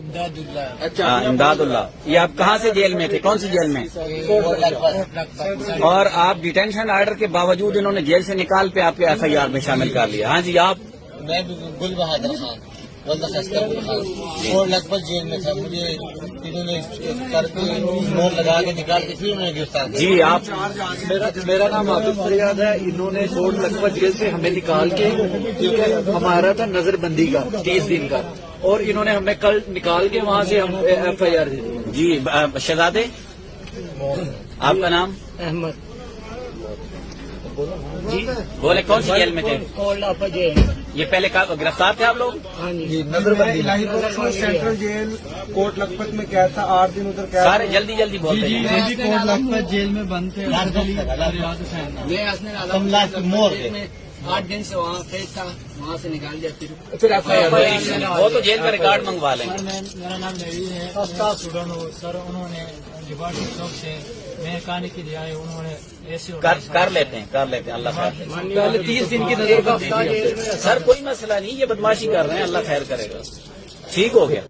اچھا امداد اللہ، یہ آپ کہاں سے جیل میں تھے؟ کون سی جیل میں؟ اور آپ ڈیٹینشن آرڈر کے باوجود انہوں نے جیل سے نکال پہ آپ کے ایف آئی آر میں شامل کر لیا؟ ہاں جی آپ؟ میں گل بہادر خان اور لگ بھگ جیل میں تھا، مجھے انہوں نے کر کے نوٹ لگا کے نکال کے پھر انہوں نے گرفتار کیا۔ جی آپ؟ میرا نام عابد فریاد ہے۔ انہوں نے کوٹ لکھپت جیل سے ہمیں نکال کے، ٹھیک ہے، ہمارا تھا نظر بندی کا 30 دن کا، اور انہوں نے ہمیں کل نکال کے وہاں سے ہم ایف آئی آر دی۔ جی شہزادے آپ کا نام؟ احمد جی بولے کون سی جیل میں تھے؟ یہ پہلے گرفتار تھے آپ لوگ؟ نظر بندی الہی پور سینٹرل جیل کوٹ لکھپت میں کیا تھا، 8 دن ادھر کیا سارے جلدی جلدی بولتے ہیں۔ کوٹ لکھپت جیل میں بند تھے، مور 8 دن سے وہاں قید تھا، وہاں سے نکال دیا پھر ایف آئی آر۔ وہ تو جیل کا ریکارڈ منگوا لیں گے۔ میرا نام نوی ہے، اسٹوڈنٹ ہوں سر۔ انہوں نے ڈپارٹمنٹ چوک سے میں کہانی کے لیے آئے، انہوں نے ایسے کر لیتے ہیں اللہ خیر۔ پہلے 30 دن کی نظر بندی تھی۔ سر کوئی مسئلہ نہیں، یہ بدماشی کر رہے ہیں، اللہ خیر کرے گا، ٹھیک ہو گیا۔